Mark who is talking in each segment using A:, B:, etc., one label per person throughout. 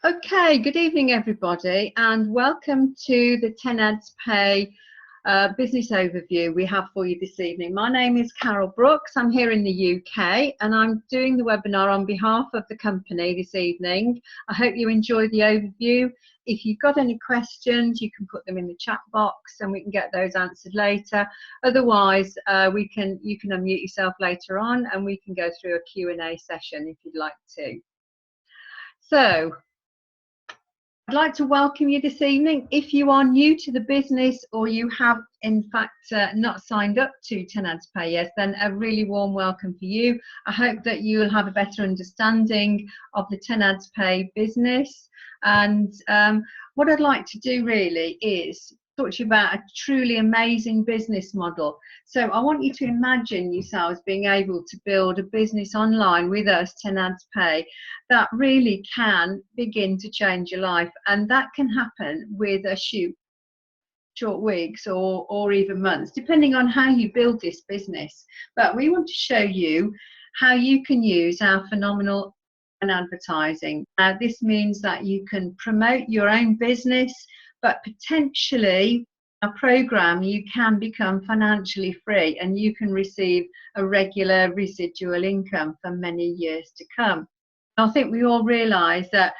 A: Okay, good evening everybody and welcome to the 10ads Pay business overview we have for you this evening. My name is Carol Brooks, I'm here in the UK and I'm doing the webinar on behalf of the company this evening. I hope you enjoy the overview. If you've got any questions you can put them in the chat box and we can get those answered later. Otherwise you can unmute yourself later on and we can go through a Q&A session if you'd like to. So I'd like to welcome you this evening. If you are new to the business or you have in fact not signed up to 10ads Pay yet, then a really warm welcome for you. I hope that you'll have a better understanding of the 10ads Pay business. And what I'd like to do really is talk to you about a truly amazing business model. So I want you to imagine yourselves being able to build a business online with us, 10ads Pay, that really can begin to change your life, and that can happen with a short weeks or even months, depending on how you build this business. But we want to show you how you can use our phenomenal advertising. This means that you can promote your own business, but potentially a program you can become financially free and you can receive a regular residual income for many years to come. I think we all realise that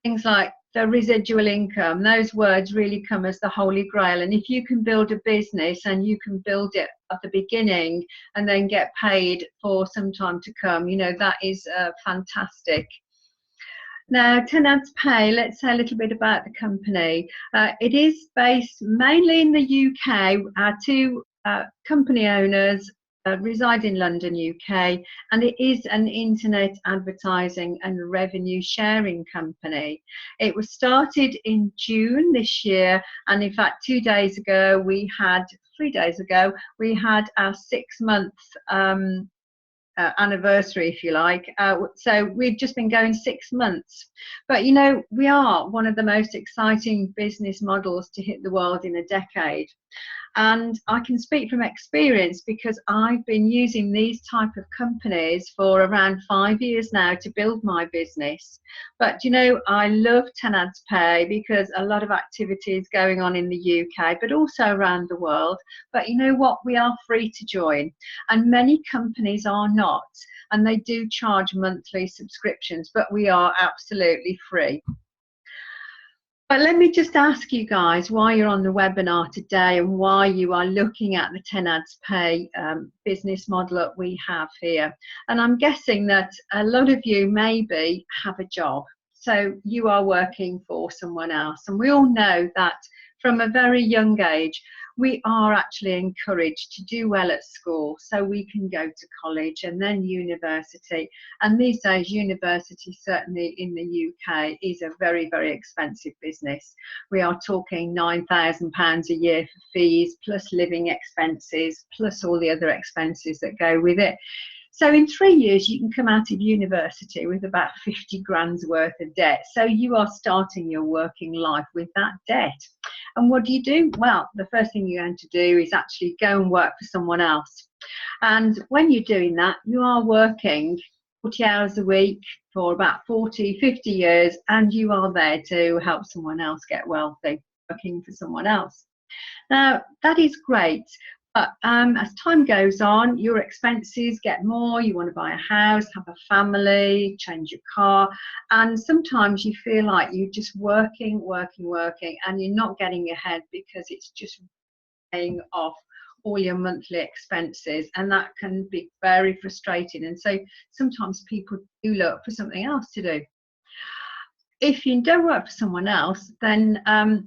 A: things like the residual income, those words really come as the holy grail, and if you can build a business and you can build it at the beginning and then get paid for some time to come, you know, that is fantastic. Now, 10ads Pay, let's say a little bit about the company. It is based mainly in the UK. Our two company owners reside in London, UK, and it is an internet advertising and revenue sharing company. It was started in June this year, and in fact 3 days ago we had our 6-month anniversary, if you like. So we've just been going 6 months, but you know, we are one of the most exciting business models to hit the world in a decade. And I can speak from experience because I've been using these type of companies for around 5 years now to build my business. But you know, I love 10ads Pay because a lot of activities going on in the UK, but also around the world. But you know what? We are free to join, and many companies are not, and they do charge monthly subscriptions, but we are absolutely free. But let me just ask you guys why you're on the webinar today and why you are looking at the 10ads Pay business model that we have here. And I'm guessing that a lot of you maybe have a job, so you are working for someone else, and we all know that from a very young age we are actually encouraged to do well at school so we can go to college and then university. And these days university, certainly in the UK, is a very, very expensive business. We are talking £9,000 a year for fees, plus living expenses, plus all the other expenses that go with it. So in 3 years you can come out of university with about 50 grand's worth of debt. So you are starting your working life with that debt. And what do? Well, the first thing you're going to do is actually go and work for someone else. And when you're doing that, you are working 40 hours a week for about 40, 50 years, and you are there to help someone else get wealthy, working for someone else. Now, that is great. But as time goes on, your expenses get more. You want to buy a house, have a family, change your car, and sometimes you feel like you're just working, and you're not getting ahead because it's just paying off all your monthly expenses, and that can be very frustrating. And so sometimes people do look for something else to do. If you don't work for someone else, then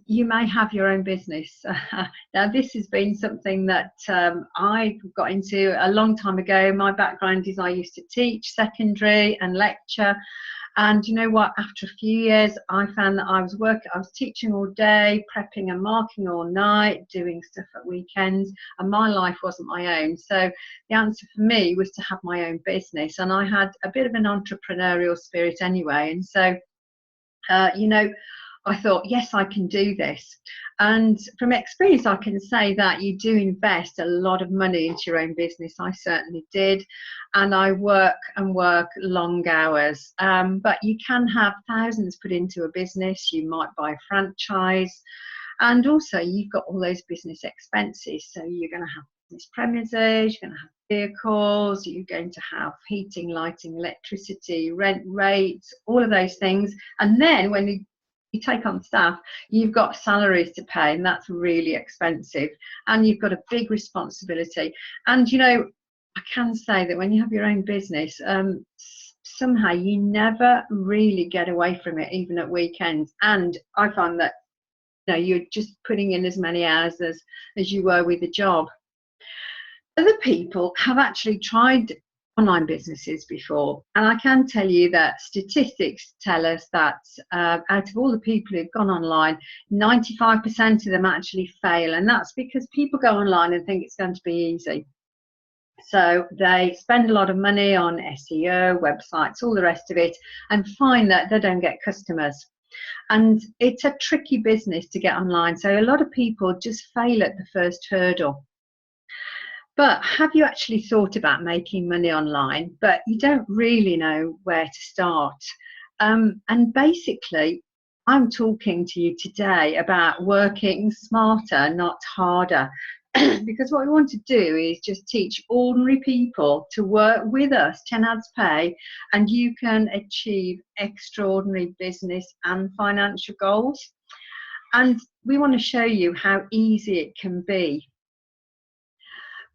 A: you may have your own business. Now, this has been something that I got into a long time ago. My background is I used to teach secondary and lecture. And you know what? After a few years, I found that I was teaching all day, prepping and marking all night, doing stuff at weekends, and my life wasn't my own. So the answer for me was to have my own business. And I had a bit of an entrepreneurial spirit anyway. And so you know, I thought, yes, I can do this. And from experience, I can say that you do invest a lot of money into your own business. I certainly did. And I work and work long hours. But you can have thousands put into a business. You might buy a franchise. And also, you've got all those business expenses. So you're going to have business premises, you're going to have vehicles, you're going to have heating, lighting, electricity, rent rates, all of those things. And then when you take on staff, you've got salaries to pay, and that's really expensive. And you've got a big responsibility. And, you know, I can say that when you have your own business, somehow you never really get away from it, even at weekends. And I find that, you know, you're just putting in as many hours as you were with a job. Other people have actually tried online businesses before, and I can tell you that statistics tell us that out of all the people who've gone online, 95% of them actually fail, and that's because people go online and think it's going to be easy. So they spend a lot of money on SEO, websites, all the rest of it, and find that they don't get customers. And it's a tricky business to get online, so a lot of people just fail at the first hurdle. But have you actually thought about making money online, but you don't really know where to start? And basically, I'm talking to you today about working smarter, not harder. Because what we want to do is just teach ordinary people to work with us, 10 ads pay, and you can achieve extraordinary business and financial goals. And we want to show you how easy it can be.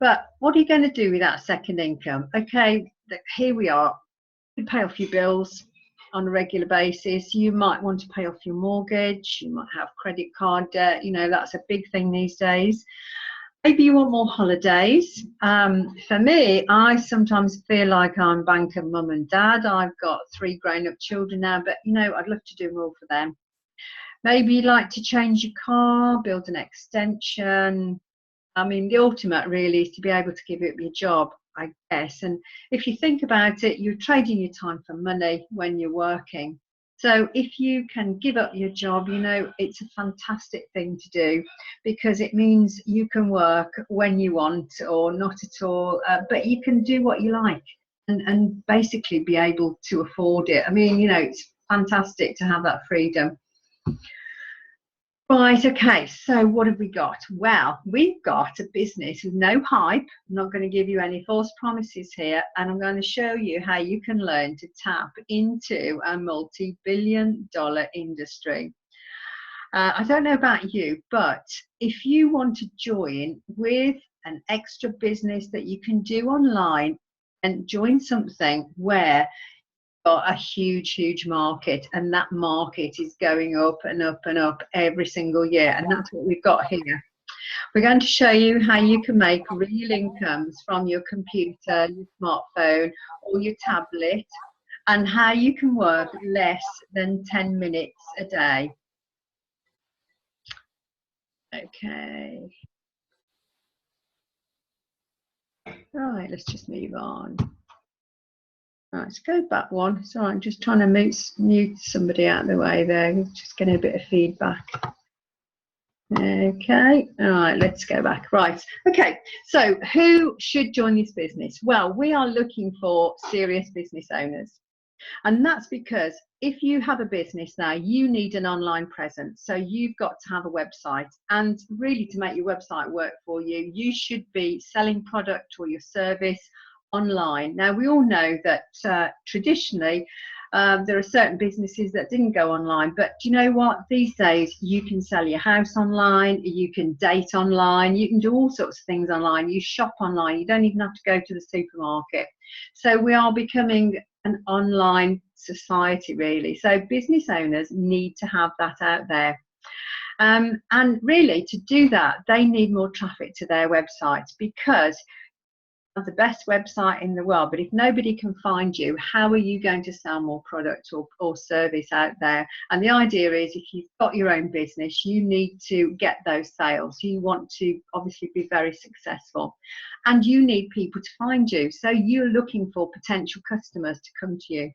A: But what are you going to do with that second income? Okay, here we are. You pay off your bills on a regular basis. You might want to pay off your mortgage. You might have credit card debt. You know, that's a big thing these days. Maybe you want more holidays. For me, I sometimes feel like I'm banker mum and dad. I've got 3 grown-up children now, but, you know, I'd love to do more for them. Maybe you'd like to change your car, build an extension. I mean, the ultimate really is to be able to give up your job, I guess. And if you think about it, you're trading your time for money when you're working. So if you can give up your job, you know, it's a fantastic thing to do, because it means you can work when you want or not at all, but you can do what you like and basically be able to afford it. I mean, you know, it's fantastic to have that freedom. Right, okay, so what have we got? Well, we've got a business with no hype. I'm not going to give you any false promises here, and I'm going to show you how you can learn to tap into a multi-billion-dollar industry. I don't know about you, but if you want to join with an extra business that you can do online and join something where got a huge market, and that market is going up and up and up every single year, and that's what we've got here. We're going to show you how you can make real incomes from your computer, your smartphone or your tablet, and how you can work less than 10 minutes a day. Okay, right, let's just move on. Right, let's go back one. So I'm just trying to mute somebody out of the way there. Just getting a bit of feedback. Okay, all right, let's go back. Right, okay, so who should join this business? Well, we are looking for serious business owners. And that's because if you have a business now, you need an online presence. So you've got to have a website. And really, to make your website work for you, you should be selling product or your service online. Now, we all know that traditionally, there are certain businesses that didn't go online, but do you know what? These days, you can sell your house online, you can date online, you can do all sorts of things online, you shop online, you don't even have to go to the supermarket. So we are becoming an online society, really. So business owners need to have that out there. And really, to do that, they need more traffic to their websites, because the best website in the world, but if nobody can find you, how are you going to sell more product or service out there? And the idea is, if you've got your own business, you need to get those sales. You want to obviously be very successful, and you need people to find you. So you're looking for potential customers to come to you.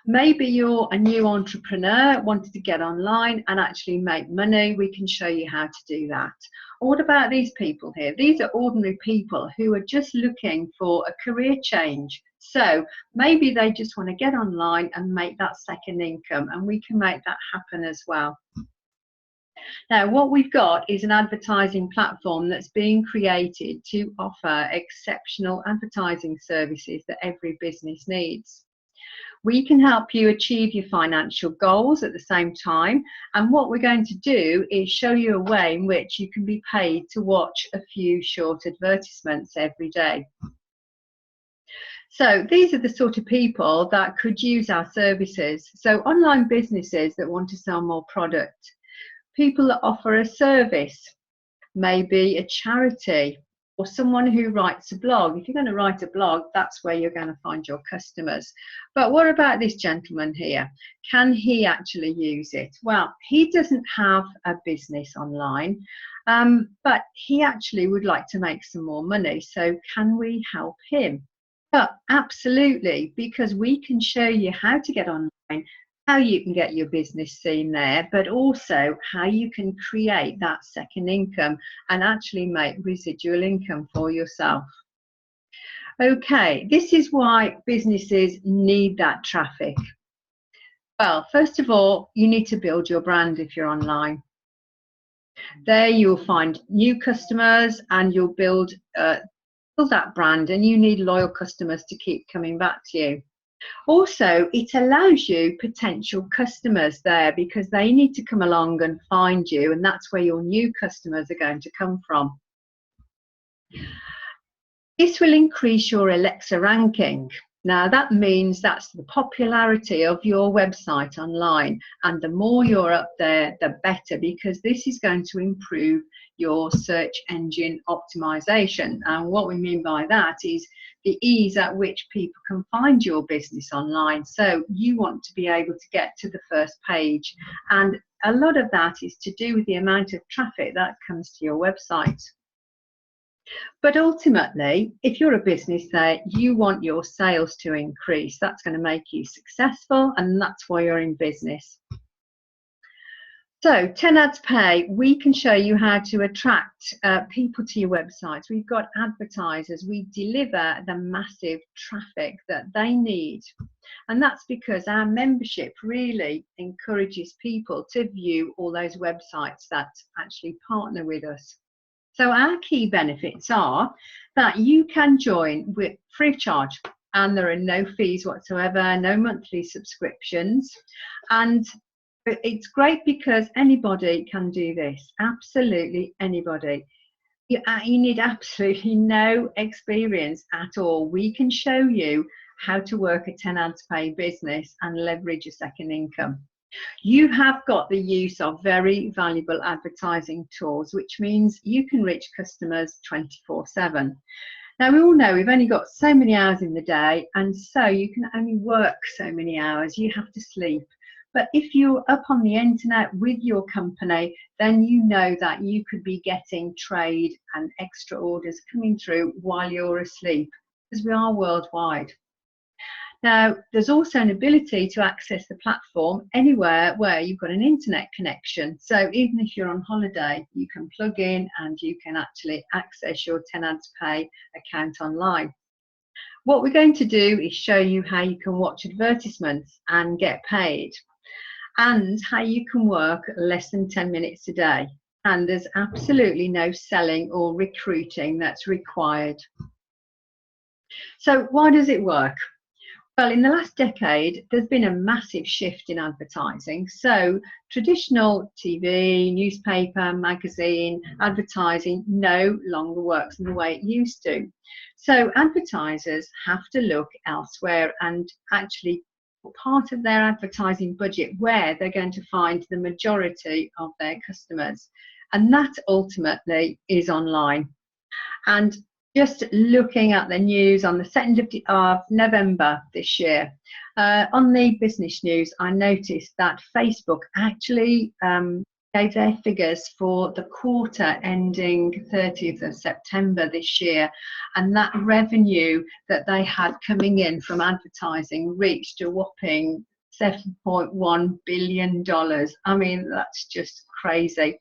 A: Maybe you're a new entrepreneur, wanted to get online and actually make money. We can show you how to do that. Or what about these people here? These are ordinary people who are just looking for a career change. So maybe they just want to get online and make that second income, and we can make that happen as well. Now, what we've got is an advertising platform that's being created to offer exceptional advertising services that every business needs. We can help you achieve your financial goals at the same time, and what we're going to do is show you a way in which you can be paid to watch a few short advertisements every day. So these are the sort of people that could use our services. So online businesses that want to sell more product, people that offer a service, maybe a charity, or someone who writes a blog. If you're going to write a blog, that's where you're going to find your customers. But what about this gentleman here? Can he actually use it? Well, he doesn't have a business online, but he actually would like to make some more money. So can we help him? Well, absolutely, because we can show you how to get online, how you can get your business seen there, but also how you can create that second income and actually make residual income for yourself. Okay, this is why businesses need that traffic. Well, first of all, you need to build your brand if you're online. There you'll find new customers and you'll build that brand, and you need loyal customers to keep coming back to you. Also, it allows you potential customers there because they need to come along and find you, and that's where your new customers are going to come from. This will increase your Alexa ranking. Now that means that's the popularity of your website online, and the more you're up there, the better, because this is going to improve your search engine optimization. And what we mean by that is the ease at which people can find your business online. So you want to be able to get to the first page, and a lot of that is to do with the amount of traffic that comes to your website. But ultimately, if you're a business there, you want your sales to increase. That's going to make you successful, and that's why you're in business. So 10 Ads Pay, we can show you how to attract people to your websites. We've got advertisers. We deliver the massive traffic that they need. And that's because our membership really encourages people to view all those websites that actually partner with us. So our key benefits are that you can join with free of charge, and there are no fees whatsoever, no monthly subscriptions. And it's great because anybody can do this, absolutely anybody. You need absolutely no experience at all. We can show you how to work a 10 Ads Pay business and leverage a second income. You have got the use of very valuable advertising tools, which means you can reach customers 24/7. Now, we all know we've only got so many hours in the day, and so you can only work so many hours. You have to sleep. But if you're up on the internet with your company, then you know that you could be getting trade and extra orders coming through while you're asleep, because we are worldwide. Now, there's also an ability to access the platform anywhere where you've got an internet connection. So even if you're on holiday, you can plug in and you can actually access your 10 Ads Pay account online. What we're going to do is show you how you can watch advertisements and get paid, and how you can work less than 10 minutes a day. And there's absolutely no selling or recruiting that's required. So why does it work? Well, in the last decade, there's been a massive shift in advertising. So traditional TV, newspaper, magazine, advertising no longer works in the way it used to. So advertisers have to look elsewhere and actually put part of their advertising budget where they're going to find the majority of their customers. And that ultimately is online. And just looking at the news on the 2nd of November this year, on the business news, I noticed that Facebook actually gave their figures for the quarter ending 30th of September this year, and that revenue that they had coming in from advertising reached a whopping $7.1 billion. I mean, that's just crazy.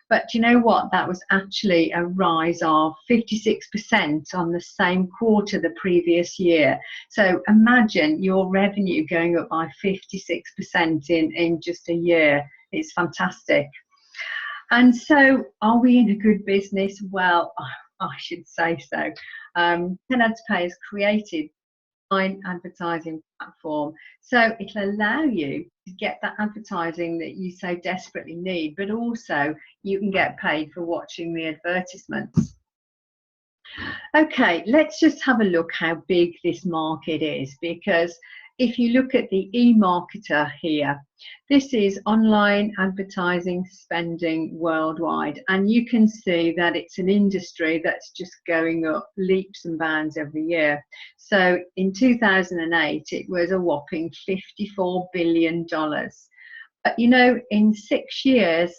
A: But you know what? That was actually a rise of 56% on the same quarter the previous year. So imagine your revenue going up by 56% in just a year. It's fantastic. And so, are we in a good business? Well, I should say so. 10ads Pay has created an advertising platform, so it'll allow you to get that advertising that you so desperately need, but also you can get paid for watching the advertisements. Okay, let's just have a look how big this market is, because if you look at the eMarketer here, this is online advertising spending worldwide, and you can see that it's an industry that's just going up leaps and bounds every year. So in 2008, it was a whopping $54 billion. But you know, in 6 years,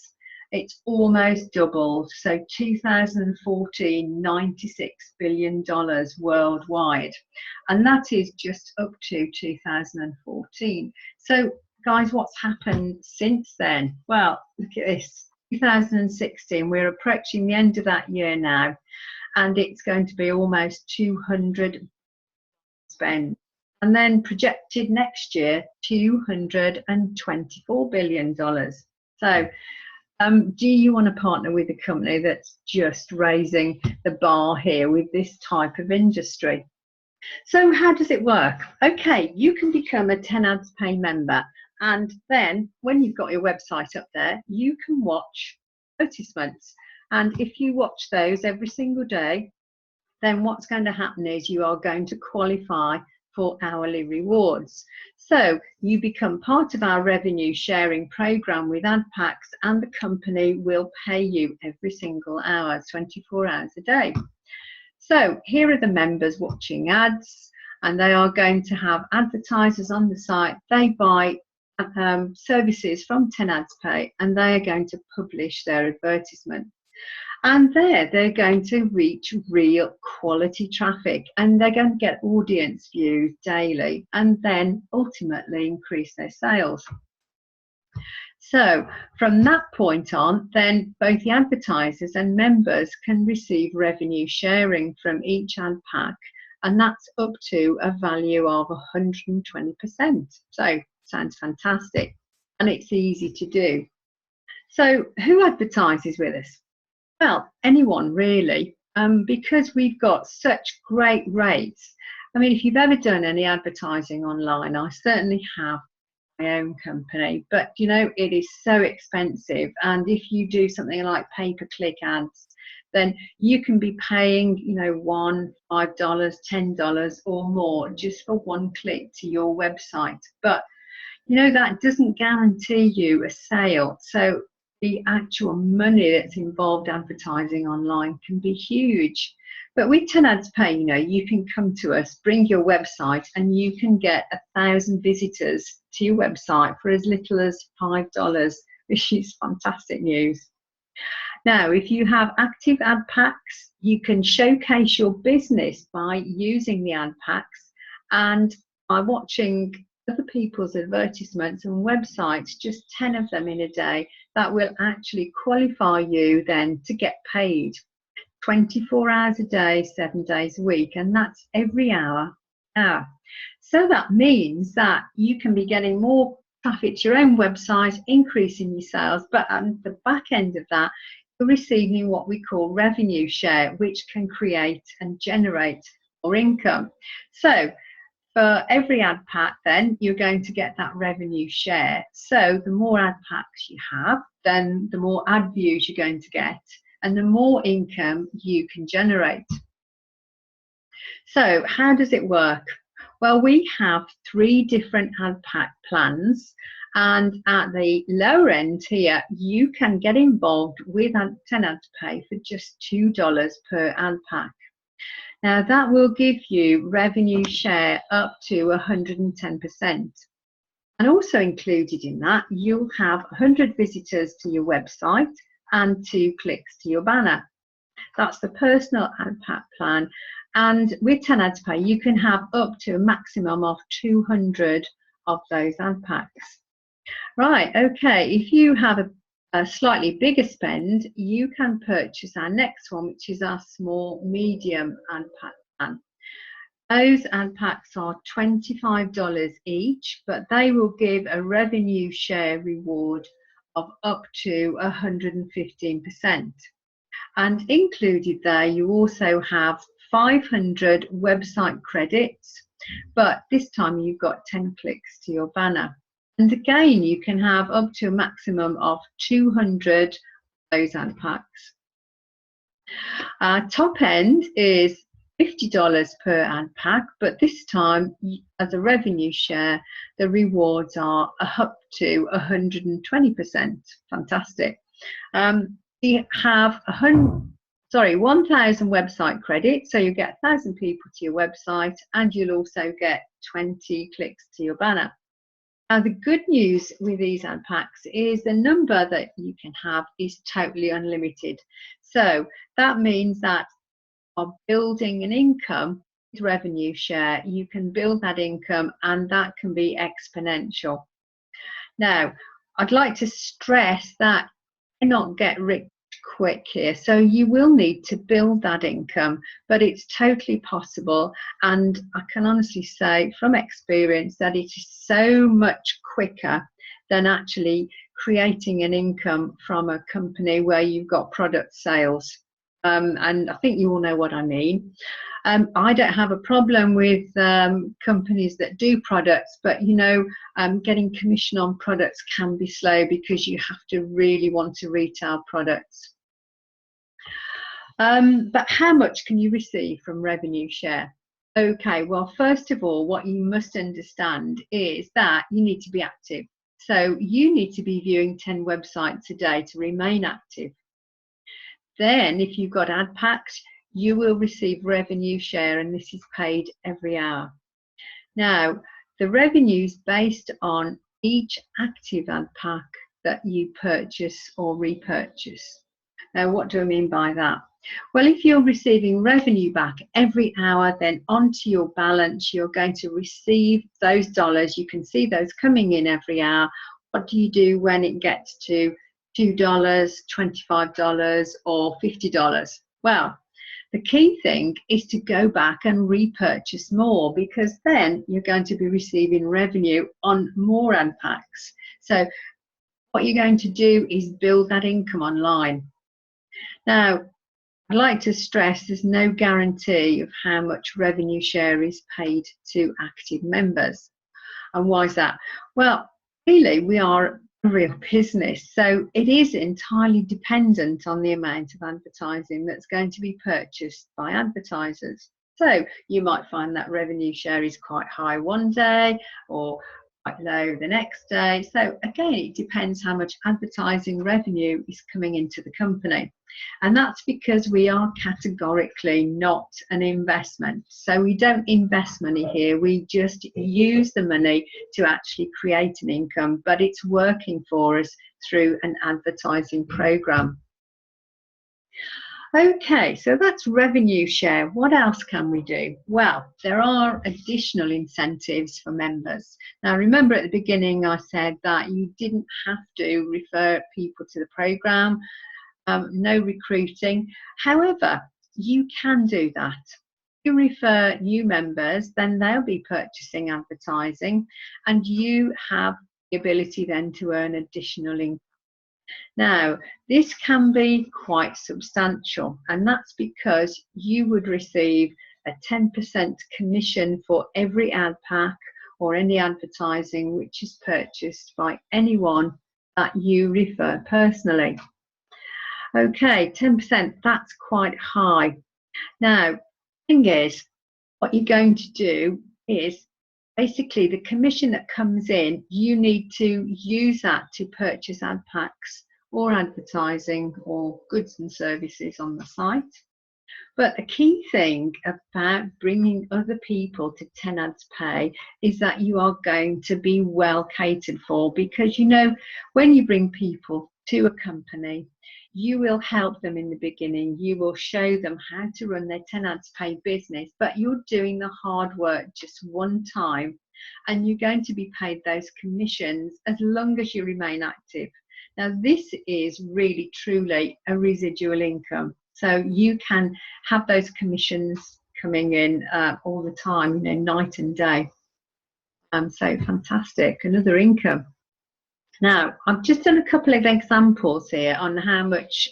A: it's almost doubled. So 2014, $96 billion worldwide. And that is just up to 2014. So guys, what's happened since then? Well, look at this. 2016, we're approaching the end of that year now, and it's going to be almost 200 spent. And then projected next year, $224 billion. So do you want to partner with a company that's just raising the bar here with this type of industry? So how does it work? Okay, you can become a 10ads Pay member, and then when you've got your website up there, you can watch advertisements. And if you watch those every single day, then what's going to happen is you are going to qualify for hourly rewards. So you become part of our revenue sharing program with AdPacks, and the company will pay you every single hour, 24 hours a day. So here are the members watching ads, and they are going to have advertisers on the site. They buy services from 10ads Pay, and they are going to publish their advertisement. And there they're going to reach real quality traffic, and they're going to get audience views daily, and then ultimately increase their sales. So from that point on, then both the advertisers and members can receive revenue sharing from each ad pack, and that's up to a value of 120%. So sounds fantastic, and it's easy to do. So who advertises with us? Well, anyone really, because we've got such great rates. I mean, if you've ever done any advertising online, I certainly have my own company, but you know, it is so expensive. And if you do something like pay-per-click ads, then you can be paying, you know, $1, $5, $10 or more just for one click to your website. But you know, that doesn't guarantee you a sale. So the actual money that's involved advertising online can be huge. But with 10ads Pay, you know, you can come to us, bring your website, and you can get 1,000 visitors to your website for as little as $5, which is fantastic news. Now, if you have active ad packs, you can showcase your business by using the ad packs and by watching other people's advertisements and websites, just 10 of them in a day, that will actually qualify you then to get paid 24 hours a day, 7 days a week, and that's every hour. So that means that you can be getting more traffic to your own website, increasing your sales, but at the back end of that, you're receiving what we call revenue share, which can create and generate more income. So for every ad pack, then you're going to get that revenue share. So the more ad packs you have, then the more ad views you're going to get, and the more income you can generate. So how does it work? Well, we have 3 different ad pack plans, and at the lower end here, you can get involved with 10ads Pay for just $2 per ad pack. Now that will give you revenue share up to 110%. And also included in that, you'll have 100 visitors to your website and 2 clicks to your banner. That's the personal ad pack plan. And with 10 ads pay, you can have up to a maximum of 200 of those ad packs. Right, okay, if you have a slightly bigger spend, you can purchase our next one, which is our small medium ad pack plan. Those ad packs are $25 each, but they will give a revenue share reward of up to 115%. And included there, you also have 500 website credits, but this time you've got 10 clicks to your banner. And again, you can have up to a maximum of 200 of those ad packs. Our top end is $50 per ad pack, but this time, as a revenue share, the rewards are up to 120%. Fantastic. We have 1,000 website credits, so you get 1,000 people to your website, and you'll also get 20 clicks to your banner. Now, the good news with these ad packs is the number that you can have is totally unlimited. So that means that of building an income with revenue share, you can build that income, and that can be exponential. Now, I'd like to stress that you not get rich quick here, so you will need to build that income, but it's totally possible. And I can honestly say from experience that it is so much quicker than actually creating an income from a company where you've got product sales. And I think you all know what I mean. I don't have a problem with companies that do products, but getting commission on products can be slow because you have to really want to retail products. But how much can you receive from revenue share? Okay, well, first of all, what you must understand is that you need to be active. So you need to be viewing 10 websites a day to remain active. Then if you've got ad packs, you will receive revenue share, and this is paid every hour. Now, the revenue is based on each active ad pack that you purchase or repurchase. Now, what do I mean by that? Well, if you're receiving revenue back every hour, then onto your balance, you're going to receive those dollars. You can see those coming in every hour. What do you do when it gets to $2, $25 or $50? Well, the key thing is to go back and repurchase more, because then you're going to be receiving revenue on more ad packs. So what you're going to do is build that income online. Now, I'd like to stress there's no guarantee of how much revenue share is paid to active members. And why is that? Well, really, we are a real business, so it is entirely dependent on the amount of advertising that's going to be purchased by advertisers. So you might find that revenue share is quite high one day or quite low the next day. So again, it depends how much advertising revenue is coming into the company. And that's because we are categorically not an investment. So we don't invest money here. We just use the money to actually create an income, but it's working for us through an advertising program. Okay, so that's revenue share. What else can we do? Well, there are additional incentives for members. Now, remember at the beginning I said that you didn't have to refer people to the program. No recruiting. However, you can do that. If you refer new members, then they'll be purchasing advertising, and you have the ability then to earn additional income. Now, this can be quite substantial, and that's because you would receive a 10% commission for every ad pack or any advertising which is purchased by anyone that you refer personally. Okay, 10%, that's quite high. Now, the thing is, what you're going to do is basically the commission that comes in, you need to use that to purchase ad packs or advertising or goods and services on the site. But the key thing about bringing other people to 10 Ads Pay is that you are going to be well catered for, because you know, when you bring people to a company, you will help them in the beginning. You will show them how to run their 10 Ads Pay business, but you're doing the hard work just one time, and you're going to be paid those commissions as long as you remain active. Now, this is really truly a residual income. So you can have those commissions coming in all the time, you know, night and day. So fantastic, another income. Now, I've just done a couple of examples here on how much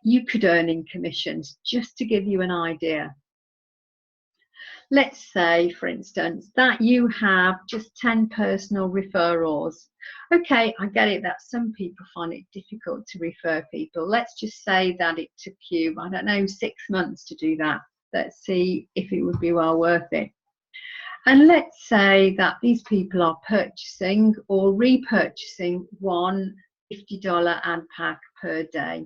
A: you could earn in commissions, just to give you an idea. Let's say, for instance, that you have just 10 personal referrals. Okay, I get it that some people find it difficult to refer people. Let's just say that it took you, I don't know, 6 months to do that. Let's see if it would be well worth it. And let's say that these people are purchasing or repurchasing one $50 ad pack per day.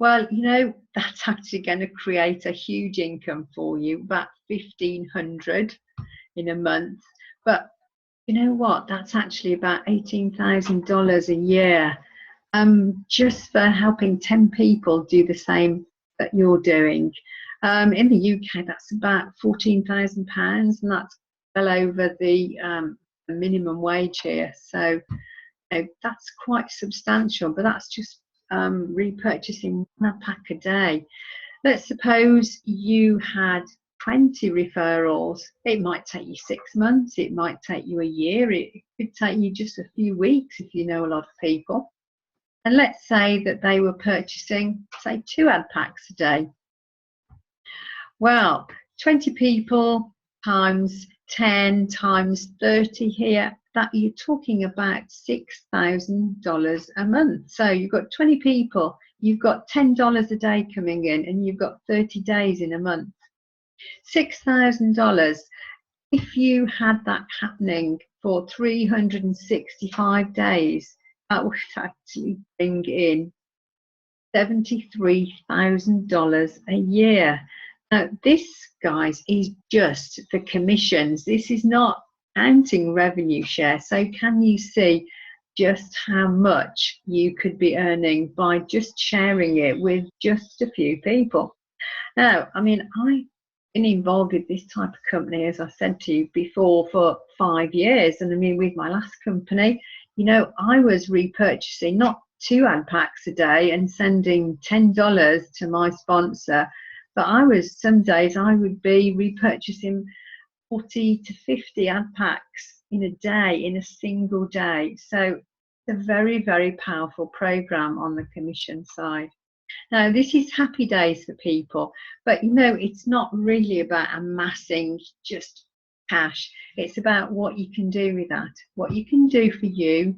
A: Well, you know, that's actually going to create a huge income for you, about $1,500 in a month. But you know what? That's actually about $18,000 a year, just for helping 10 people do the same that you're doing. In the UK, that's about £14,000, and that's well over the minimum wage here. So you know, that's quite substantial, but that's just repurchasing one pack a day. Let's suppose you had 20 referrals. It might take you 6 months, it might take you a year, it could take you just a few weeks if you know a lot of people. And let's say that they were purchasing, say, 2 ad packs a day. Well, 20 people times 10 times 30 here, that you're talking about $6,000 a month. So you've got 20 people, you've got $10 a day coming in, and you've got 30 days in a month. $6,000. If you had that happening for 365 days, that would actually bring in $73,000 a year. Now, this, guys, is just the commissions. This is not counting revenue share. So can you see just how much you could be earning by just sharing it with just a few people? Now, I mean, I've been involved with this type of company, as I said to you before, for 5 years. And I mean, with my last company, you know, I was repurchasing not 2 ad packs a day and sending $10 to my sponsor, but some days I would be repurchasing 40 to 50 ad packs in a day, in a single day. So it's a very, very powerful program on the commission side. Now, this is happy days for people, but you know, it's not really about amassing just cash. It's about what you can do with that, what you can do for you,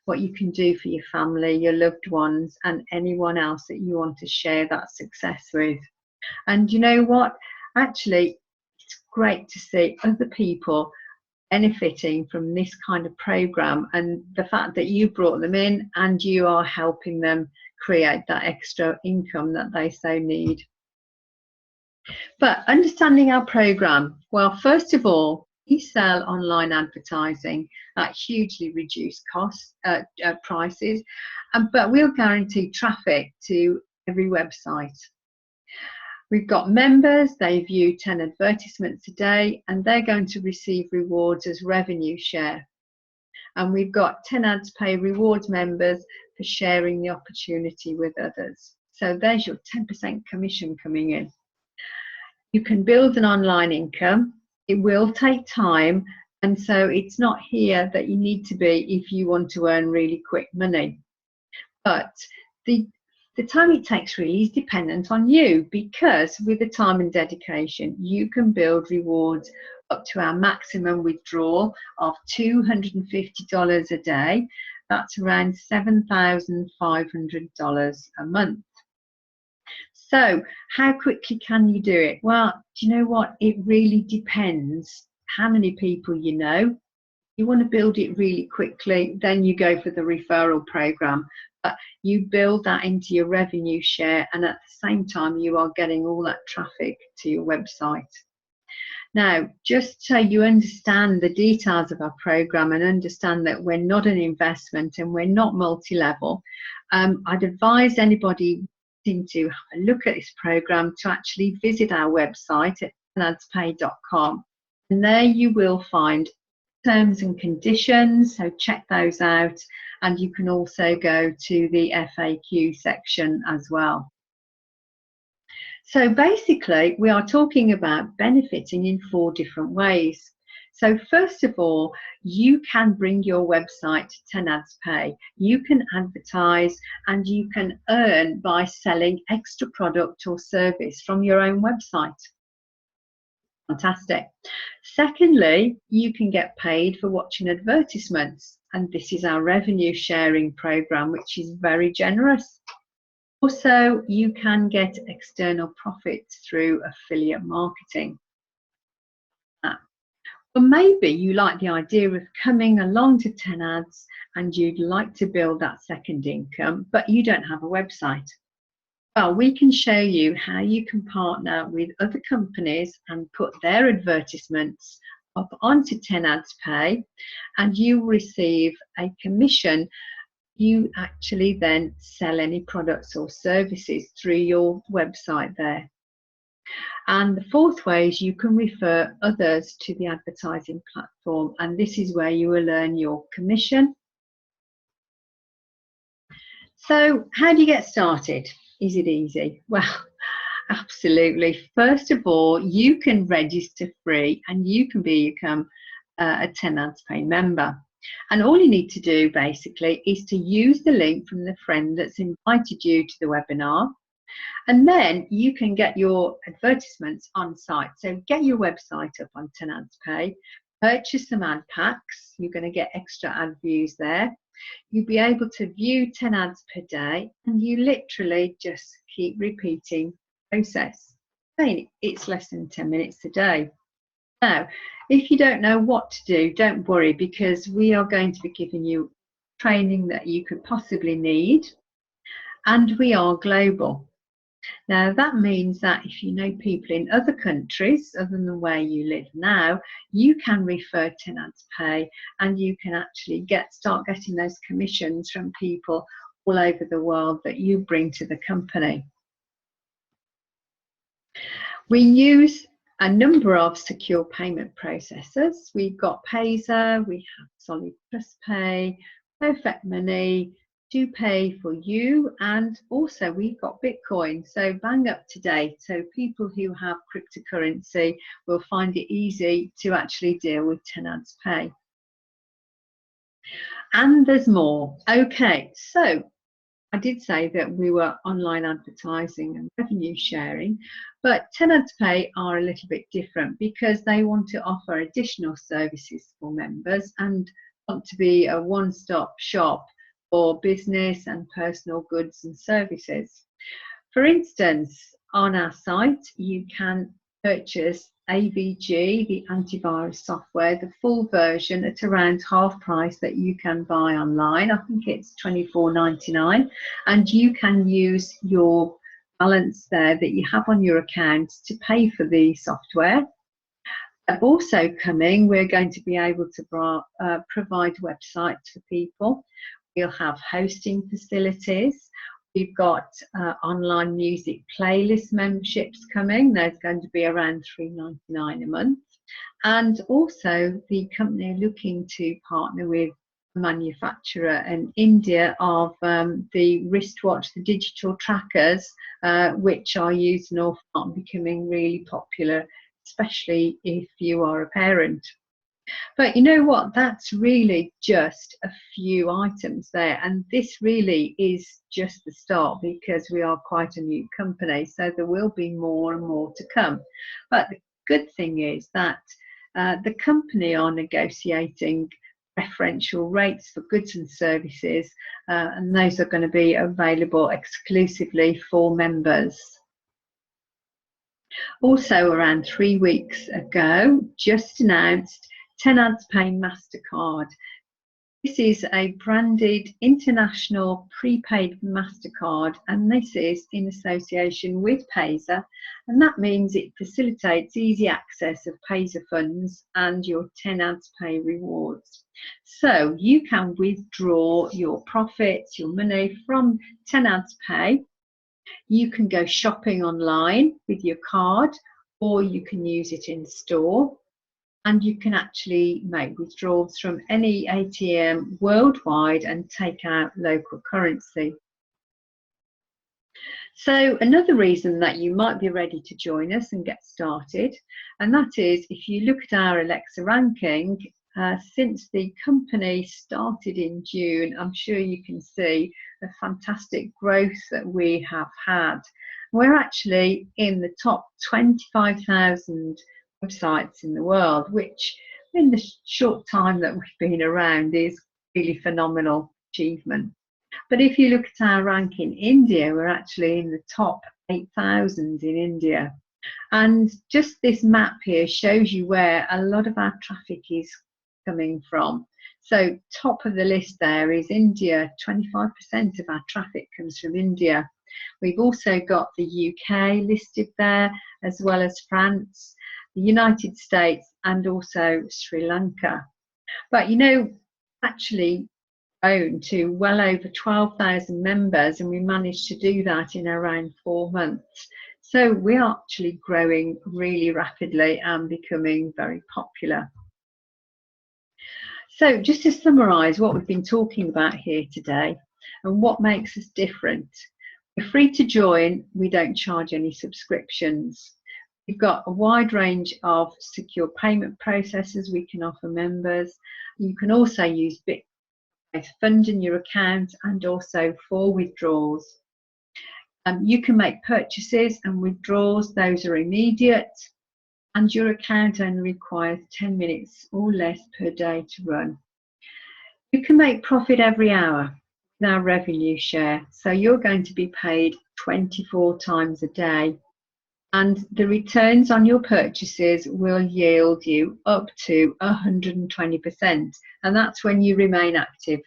A: what you can do for your family, your loved ones, and anyone else that you want to share that success with. And you know what? Actually, it's great to see other people benefiting from this kind of program, and the fact that you brought them in and you are helping them create that extra income that they so need. But understanding our program, well, first of all, we sell online advertising at hugely reduced costs, prices, but we'll guarantee traffic to every website. We've got members, they view 10 advertisements a day, and they're going to receive rewards as revenue share. And we've got 10 Ads Pay rewards members for sharing the opportunity with others. So there's your 10% commission coming in. You can build an online income. It will take time, and so it's not here that you need to be if you want to earn really quick money. But the time it takes really is dependent on you, because with the time and dedication, you can build rewards up to our maximum withdrawal of $250 a day. That's around $7,500 a month. So how quickly can you do it? Well, do you know what? It really depends how many people you know. You want to build it really quickly, then you go for the referral program. But you build that into your revenue share, and at the same time you are getting all that traffic to your website. Now, just so you understand the details of our program and understand that we're not an investment and we're not multi-level, I'd advise anybody wanting to have a look at this program to actually visit our website at tenadspay.com, and there you will find terms and conditions, so check those out, and you can also go to the FAQ section as well. So basically, we are talking about benefiting in 4 different ways. So first of all, you can bring your website to Tenads Pay. You can advertise and you can earn by selling extra product or service from your own website. Fantastic. Secondly, you can get paid for watching advertisements, and this is our revenue sharing program, which is very generous. Also, you can get external profits through affiliate marketing. Or maybe you like the idea of coming along to Tenads and you'd like to build that second income, but you don't have a website. Well, we can show you how you can partner with other companies and put their advertisements up onto Tenads Pay, and you receive a commission. You actually then sell any products or services through your website there. And the fourth way is you can refer others to the advertising platform, and this is where you will earn your commission. So how do you get started? Is it easy? Well, absolutely. First of all, you can register free and you can become a Tenads Pay member. And all you need to do basically is to use the link from the friend that's invited you to the webinar, and then you can get your advertisements on site. So get your website up on Tenads Pay, purchase some ad packs. You're going to get extra ad views there. You'll be able to view 10 ads per day, and you literally just keep repeating the process. It's less than 10 minutes a day. Now, if you don't know what to do, don't worry, because we are going to be giving you training that you could possibly need, and we are global. Now, that means that if you know people in other countries other than where you live now, you can refer Tenads Pay, and you can actually start getting those commissions from people all over the world that you bring to the company. We use a number of secure payment processors. We've got Payzer, we have Solid Trust Pay, Perfect Money, DoPay for you, and also we've got Bitcoin, so bang up to date. So people who have cryptocurrency will find it easy to actually deal with Tenads Pay. And there's more. Okay, so I did say that we were online advertising and revenue sharing, but Tenads Pay are a little bit different because they want to offer additional services for members and want to be a one-stop shop for business and personal goods and services. For instance, on our site, you can purchase AVG, the antivirus software, the full version at around half price that you can buy online. I think it's $24.99, and you can use your balance there that you have on your account to pay for the software. Also coming, we're going to be able to provide websites for people. We'll have hosting facilities. We've got online music playlist memberships coming. There's going to be around $3.99 a month. And also the company are looking to partner with a manufacturer in India of the wristwatch, the digital trackers, which are used an awful lot and becoming really popular, especially if you are a parent. But you know what, that's really just a few items there, and this really is just the start because we are quite a new company, so there will be more and more to come. But the good thing is that the company are negotiating preferential rates for goods and services, and those are going to be available exclusively for members. Also, around 3 weeks ago, just announced Tenads Pay MasterCard. This is a branded international prepaid MasterCard, and this is in association with Payzer, and that means it facilitates easy access of Payzer funds and your 10ads Pay rewards. So you can withdraw your profits, your money from 10ads Pay. You can go shopping online with your card, or you can use it in store. And you can actually make withdrawals from any ATM worldwide and take out local currency. So another reason that you might be ready to join us and get started, and that is if you look at our Alexa ranking, since the company started in June, I'm sure you can see the fantastic growth that we have had. We're actually in the top 25,000 websites in the world, which in the short time that we've been around is really phenomenal achievement. But if you look at our rank in India, we're actually in the top 8,000 in India. And just this map here shows you where a lot of our traffic is coming from. So top of the list there is India. 25% of our traffic comes from India. We've also got the UK listed there, as well as France, the United States, and also Sri Lanka. But you know, actually grown to well over 12,000 members, and we managed to do that in around 4 months. So we're actually growing really rapidly and becoming very popular. So just to summarise what we've been talking about here today and what makes us different. We're free to join, we don't charge any subscriptions. We've got a wide range of secure payment processes we can offer members. You can also use Bitcoin both fund in your account and also for withdrawals. You can make purchases and withdrawals, those are immediate, and your account only requires 10 minutes or less per day to run. You can make profit every hour with our revenue share, so you're going to be paid 24 times a day. And the returns on your purchases will yield you up to 120%, and that's when you remain active.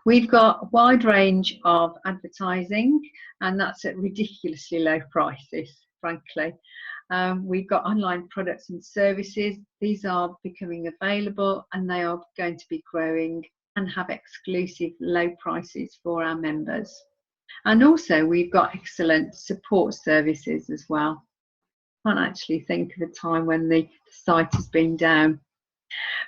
A: We've got a wide range of advertising, and that's at ridiculously low prices, frankly. We've got online products and services. These are becoming available, and they are going to be growing and have exclusive low prices for our members. And also we've got excellent support services as well. I can't actually think of a time when the site has been down.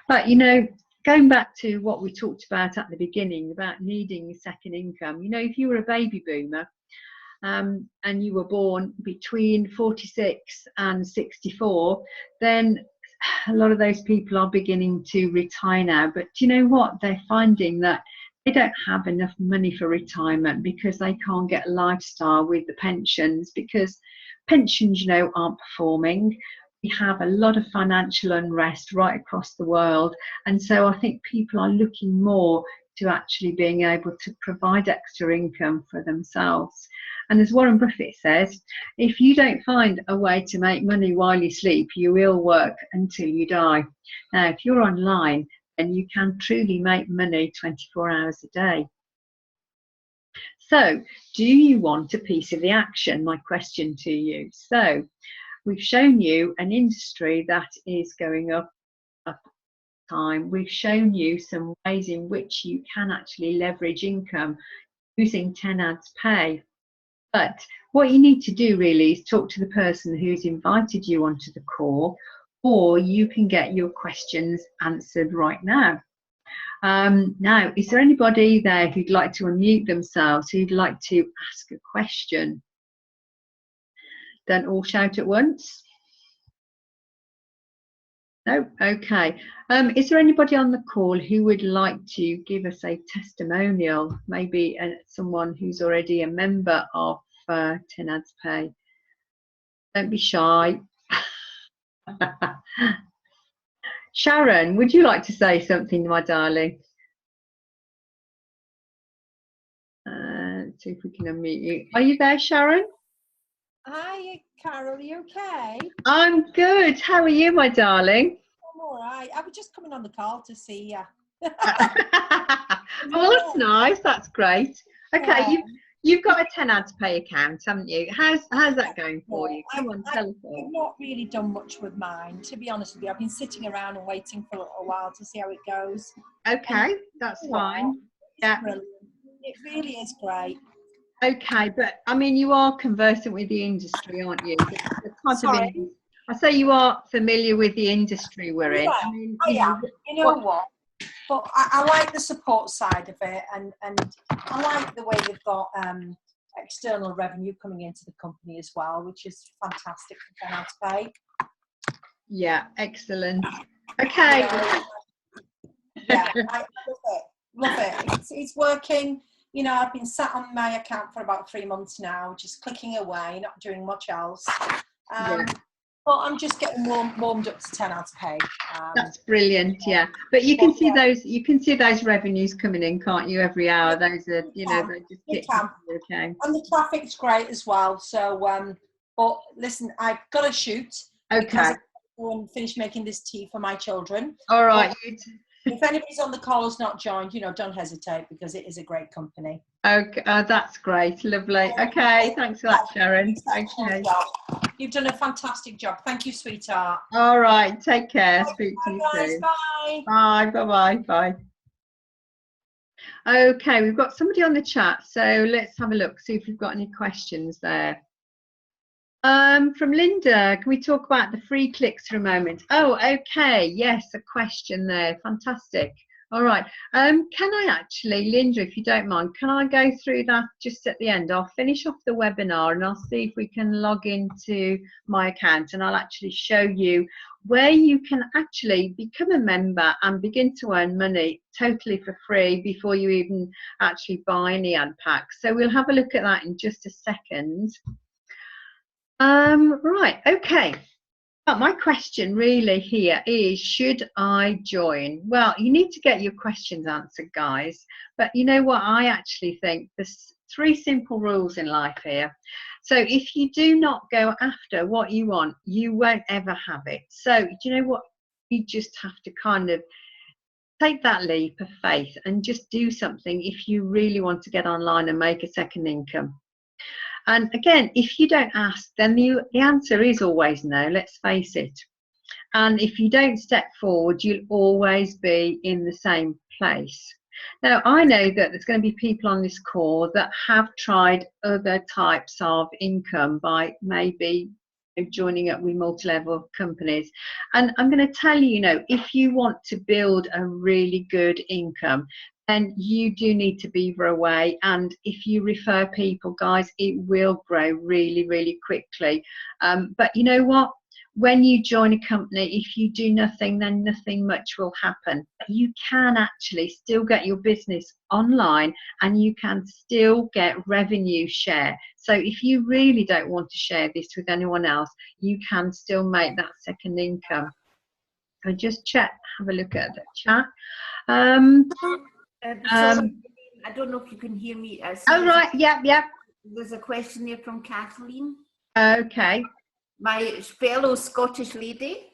A: But you know, going back to what we talked about at the beginning about needing a second income, you know, if you were a baby boomer and you were born between 46 and 64, then a lot of those people are beginning to retire now. But do you know what? They're finding that they don't have enough money for retirement because they can't get a lifestyle with the pensions, because pensions, you know, aren't performing. We have a lot of financial unrest right across the world, and so I think people are looking more to actually being able to provide extra income for themselves. And as Warren Buffett says, if you don't find a way to make money while you sleep, you will work until you die. Now, if you're online, then you can truly make money 24 hours a day. So, do you want a piece of the action? My question to you. So, we've shown you an industry that is going up time. We've shown you some ways in which you can actually leverage income using 10ads Pay. But what you need to do really is talk to the person who's invited you onto the call, or you can get your questions answered right now. Now, is there anybody there who'd like to unmute themselves, who'd like to ask a question? Don't all shout at once. No? Okay. Is there anybody on the call who would like to give us a testimonial? Maybe someone who's already a member of 10ads Pay. Don't be shy. Sharon, would you like to say something, my darling? Let's see if we can unmute you. Are you there, Sharon?
B: Hi, Carol, are you okay?
A: I'm good. How are you, my darling?
B: I'm all right. I was just coming on the call to see you.
A: Well, that's nice. That's great. Okay,
B: Yeah.
A: you've got a 10 ads pay account, haven't you? How's that going for
B: Yeah,
A: you? Come on, tell us
B: I've
A: all.
B: not really done much with mine, to be honest with you. I've been sitting around and waiting for a little while to see how it goes. And
A: Okay, that's
B: you know what?
A: fine.
B: It's
A: Yeah.
B: brilliant. It really is great.
A: Okay, but I mean, you are conversant with the industry, aren't you? The type of
B: Sorry.
A: I say you are familiar with the industry we're in.
B: Yeah,
A: I mean,
B: I
A: you know,
B: am. You know what? But I like the support side of it, and I like the way they've got external revenue coming into the company as well, which is fantastic for them to pay.
A: Yeah, excellent. Okay.
B: Yeah, I love it. Love it. It's working. You know, I've been sat on my account for about 3 months now, just clicking away, not doing much else.
A: Yeah.
B: But I'm just getting warmed up to 10 out of pay.
A: That's brilliant, yeah. But you can see those revenues coming in, can't you, every hour? Those are, you know, they just get okay.
B: And the traffic's great as well. So, but listen, I've got to shoot because I go and finish making this tea for my children.
A: All right.
B: If anybody's on the call who's not joined, you know, don't hesitate because it is a great company.
A: Okay, that's great, lovely. Okay, thanks for that, Sharon. Okay.
B: You've done a fantastic job. Thank you, sweetheart.
A: All right, take care. Speak to you soon.
B: Bye.
A: Bye, bye, bye. Okay, we've got somebody on the chat, so let's have a look, see if we've got any questions there. From Linda, can we talk about the free clicks for a moment? Oh, okay, yes, a question there. Fantastic. All right. Can I actually, Linda, if you don't mind, can I go through that just at the end? I'll finish off the webinar and I'll see if we can log into my account and I'll actually show you where you can actually become a member and begin to earn money totally for free before you even actually buy any ad packs. So we'll have a look at that in just a second. Right, okay. But my question really here is, should I join? Well, you need to get your questions answered, guys. But you know what? I actually think there's 3 simple rules in life here. So if you do not go after what you want, you won't ever have it. So do you know what? You just have to kind of take that leap of faith and just do something if you really want to get online and make a second income. And again, if you don't ask, then the answer is always no, let's face it. And if you don't step forward, you'll always be in the same place. Now, I know that there's going to be people on this call that have tried other types of income by maybe joining up with multi-level companies. And I'm going to tell you, you know, if you want to build a really good income, then you do need to beaver away, and if you refer people, guys, it will grow really, really quickly. But you know what? When you join a company, if you do nothing, then nothing much will happen. You can actually still get your business online and you can still get revenue share. So if you really don't want to share this with anyone else, you can still make that second income. I just have a look at the chat.
C: Sorry, I don't know if you can hear me.
A: Oh, right, yep.
C: There's a question here from Kathleen.
A: Okay.
C: My fellow Scottish lady.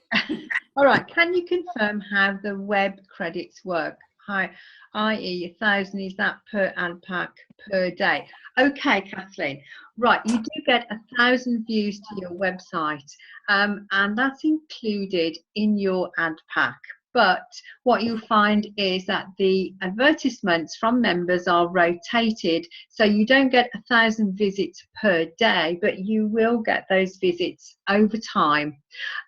A: All right, can you confirm how the web credits work? Hi, i.e. 1,000, is that per ad pack per day? Okay, Kathleen. Right, you do get 1,000 views to your website, and that's included in your ad pack. But what you'll find is that the advertisements from members are rotated, so you don't get 1,000 visits per day, but you will get those visits over time.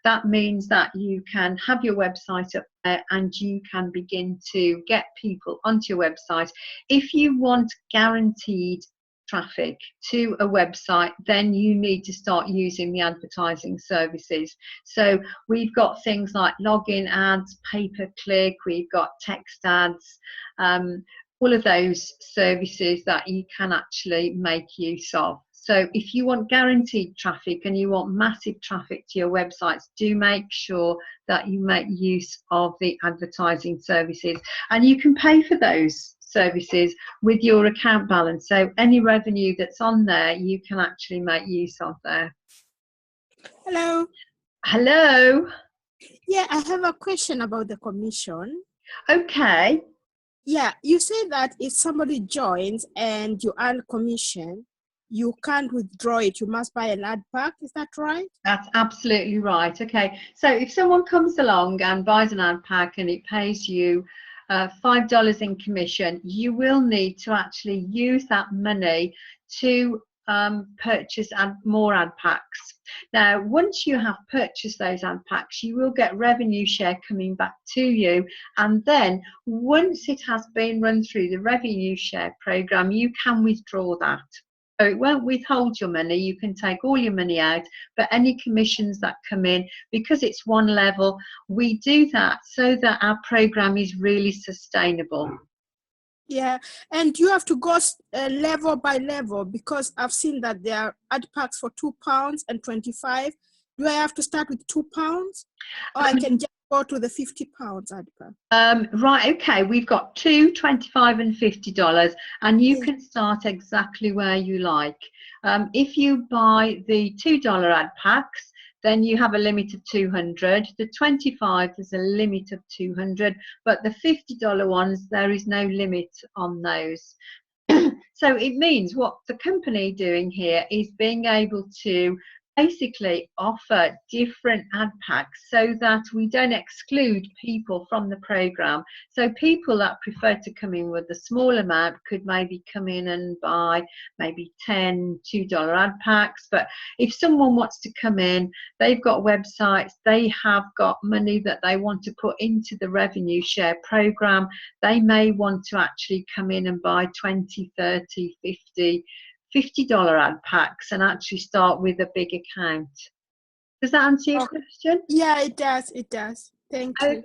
A: That means that you can have your website up there and you can begin to get people onto your website. If you want guaranteed traffic to a website, then you need to start using the advertising services. So we've got things like login ads, pay-per-click, we've got text ads, all of those services that you can actually make use of. So if you want guaranteed traffic and you want massive traffic to your websites, do make sure that you make use of the advertising services, and you can pay for those services with your account balance. So any revenue that's on there, you can actually make use of there.
D: Hello.
A: Hello.
D: Yeah, I have a question about the commission.
A: Okay.
D: Yeah, you say that if somebody joins and you earn commission, you can't withdraw it. You must buy an ad pack. Is that right?
A: That's absolutely right. Okay, so if someone comes along and buys an ad pack and it pays you $5 in commission, you will need to actually use that money to purchase more ad packs. Now, once you have purchased those ad packs, you will get revenue share coming back to you. And then once it has been run through the revenue share program, you can withdraw that. So it won't withhold your money. You can take all your money out, but any commissions that come in, because it's one level, we do that so that our program is really sustainable.
D: Yeah, and you have to go level by level, because I've seen that there are ad packs for £2 and 25. Do I have to start with £2, or I can just go to the £50 ad pack?
A: Right, okay, we've got $2, $25 and $50, and you can start exactly where you like. If you buy the $2 ad packs, then you have a limit of 200. The 25, there's a limit of 200, but the $50 ones, there is no limit on those. So it means what the company doing here is being able to basically offer different ad packs so that we don't exclude people from the program. So people that prefer to come in with a small amount could maybe come in and buy maybe 10 $2 ad packs. But if someone wants to come in, they've got websites, they have got money that they want to put into the revenue share program, they may want to actually come in and buy 20, 30, $50 ad packs and actually start with a big account. Does that answer your question?
D: Yeah, it does. It does. Thank you.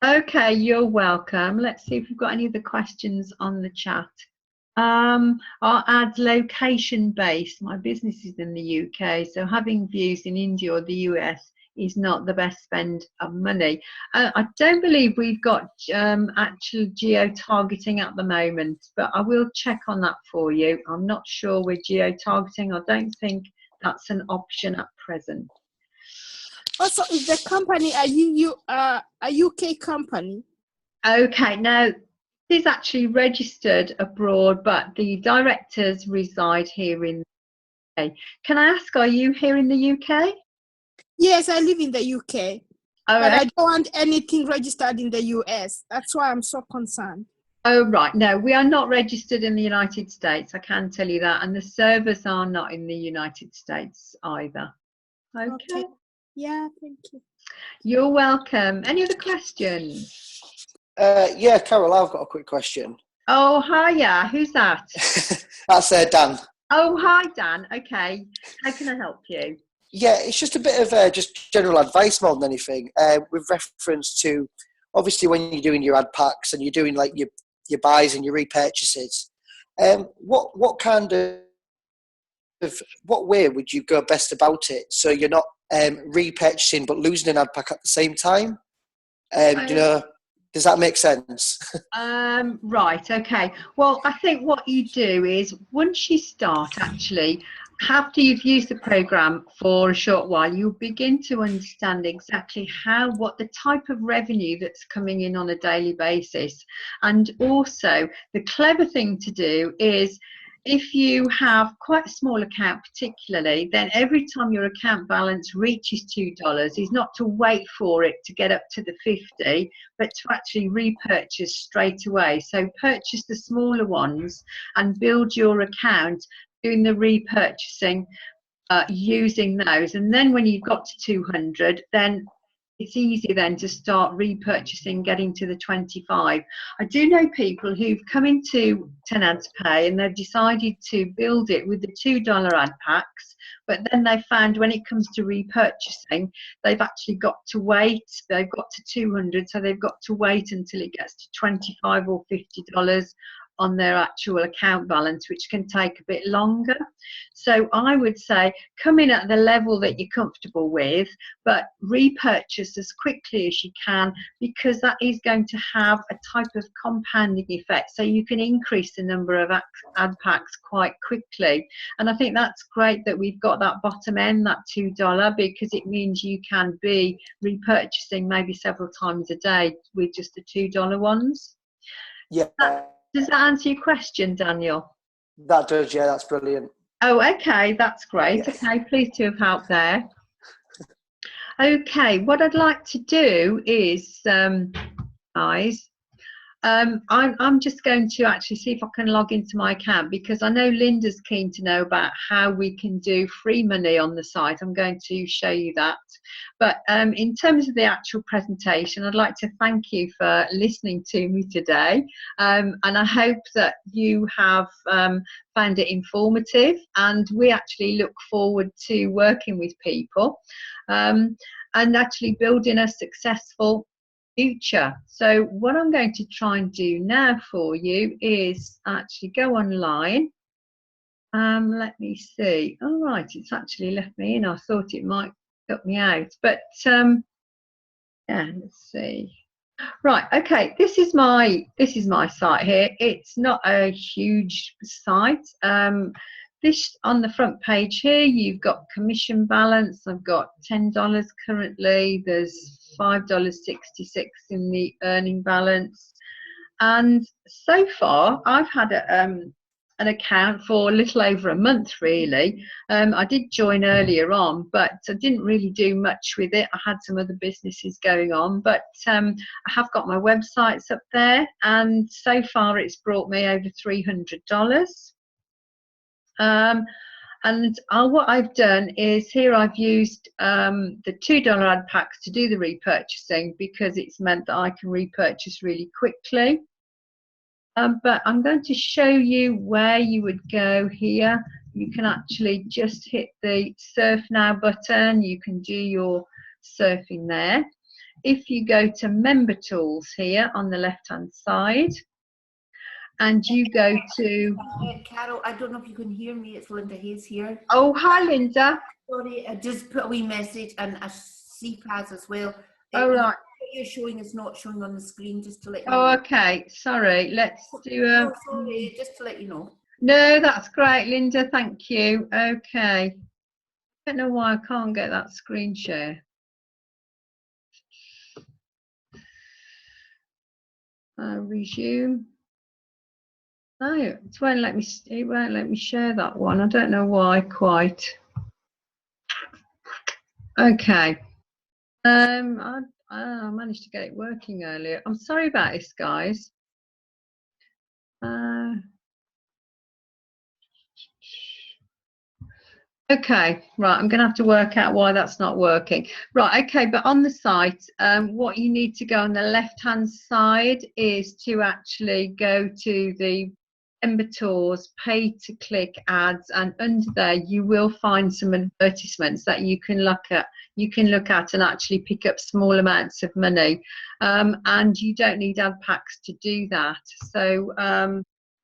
A: Okay, you're welcome. Let's see if we've got any other questions on the chat. Our ads location based. My business is in the UK, so having views in India or the US is not the best spend of money. I don't believe we've got actual geo-targeting at the moment, but I will check on that for you. I'm not sure we're geo-targeting. I don't think that's an option at present.
D: Also, is the company a UK company?
A: Okay, now it is actually registered abroad, but the directors reside here in the UK. Can I ask, are you here in the UK?
D: Yes, I live in the UK,
A: Oh,
D: but I don't want anything registered in the US. That's why I'm so concerned.
A: Oh, right. No, we are not registered in the United States. I can tell you that. And the servers are not in the United States either. Okay.
D: Yeah, thank you.
A: You're welcome. Any other questions?
E: Yeah, Carol, I've got a quick question.
A: Oh, hiya. Who's that?
E: That's Dan.
A: Oh, hi, Dan. Okay. How can I help you?
E: Yeah, it's just a bit of just general advice more than anything, with reference to, obviously, when you're doing your ad packs and you're doing like your buys and your repurchases, what way would you go best about it so you're not repurchasing but losing an ad pack at the same time? Does that make sense?
A: Right, okay. Well, I think what you do is once you start actually, after you've used the program for a short while, you'll begin to understand exactly what the type of revenue that's coming in on a daily basis. And also the clever thing to do is, if you have quite a small account particularly, then every time your account balance reaches $2 is not to wait for it to get up to the 50, but to actually repurchase straight away. So purchase the smaller ones and build your account doing the repurchasing using those. And then when you've got to 200, then it's easy then to start repurchasing, getting to the 25. I do know people who've come into 10 Ads Pay and they've decided to build it with the $2 ad packs, but then they found when it comes to repurchasing, they've actually got to wait. They've got to 200, so they've got to wait until it gets to $25 or $50 on their actual account balance, which can take a bit longer. So I would say come in at the level that you're comfortable with, but repurchase as quickly as you can, because that is going to have a type of compounding effect. So you can increase the number of ad packs quite quickly. And I think that's great that we've got that bottom end, that $2, because it means you can be repurchasing maybe several times a day with just the $2 ones.
E: Yeah,
A: Does that answer your question, Daniel?
E: that does. Yeah, that's brilliant.
A: Oh, okay, that's great.
E: Yes.
A: Okay, pleased to have helped there. Okay, what I'd like to do is, guys, I'm just going to actually see if I can log into my account, because I know Linda's keen to know about how we can do free money on the site. I'm going to show you that. But in terms of the actual presentation, I'd like to thank you for listening to me today. And I hope that you have found it informative, and we actually look forward to working with people and actually building a successful future. So what I'm going to try and do now for you is actually go online. Let me see. All right, it's actually left me in. I thought it might cut me out, but yeah, let's see. Right, okay, this is my site here. It's not a huge site. This on the front page here, you've got commission balance. I've got $10 currently. There's $5.66 in the earning balance. And so far, I've had an account for a little over a month, really. I did join earlier on, but I didn't really do much with it. I had some other businesses going on, but I have got my websites up there, and so far it's brought me over $300. And what I've done is here I've used the $2 ad packs to do the repurchasing, because it's meant that I can repurchase really quickly. But I'm going to show you where you would go here. You can actually just hit the Surf Now button. You can do your surfing there. If you go to Member Tools here on the left-hand side, and you go to...
C: Carol, I don't know if you can hear me. It's Linda Hayes here.
A: Oh, hi, Linda.
C: Sorry, I just put a wee message, and a CPAS as well.
A: Oh, right.
C: What you're showing is not showing on the screen, just to let you know.
A: Oh, okay. Sorry. Let's do a...
C: Oh, sorry, just to let you know.
A: No, that's great, Linda. Thank you. Okay. I don't know why I can't get that screen share. Resume. No, it won't let me share that one. I don't know why quite. Okay. I managed to get it working earlier. I'm sorry about this, guys. Okay, right, I'm going to have to work out why that's not working. Right, okay, but on the site, what you need to go on the left-hand side is to actually go to the Member Tools, pay to click ads, and under there you will find some advertisements that you can look at. You can look at and actually pick up small amounts of money, and you don't need ad packs to do that. So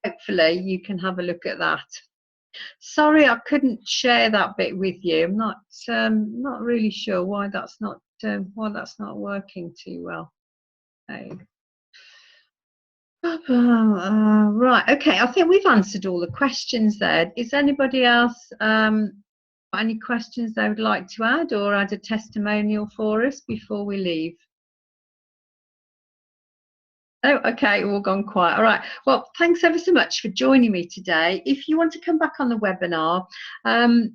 A: hopefully you can have a look at that. Sorry, I couldn't share that bit with you. I'm not really sure why that's not working too well. Okay. Right, okay, I think we've answered all the questions there. Is anybody else any questions they would like to add, or add a testimonial for us before we leave? Oh, okay, all gone quiet. All right. Well, thanks ever so much for joining me today. If you want to come back on the webinar,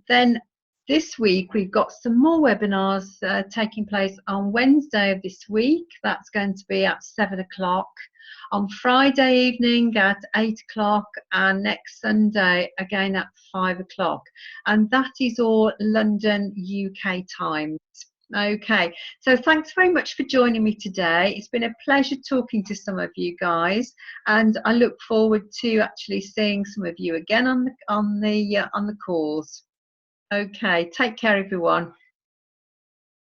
A: then this week we've got some more webinars taking place on Wednesday of this week. That's going to be at 7 o'clock. On Friday evening at 8 o'clock, and next Sunday again at 5 o'clock. And that is all London, UK times. Okay, so thanks very much for joining me today. It's been a pleasure talking to some of you guys, and I look forward to actually seeing some of you again on the calls. Okay, take care everyone.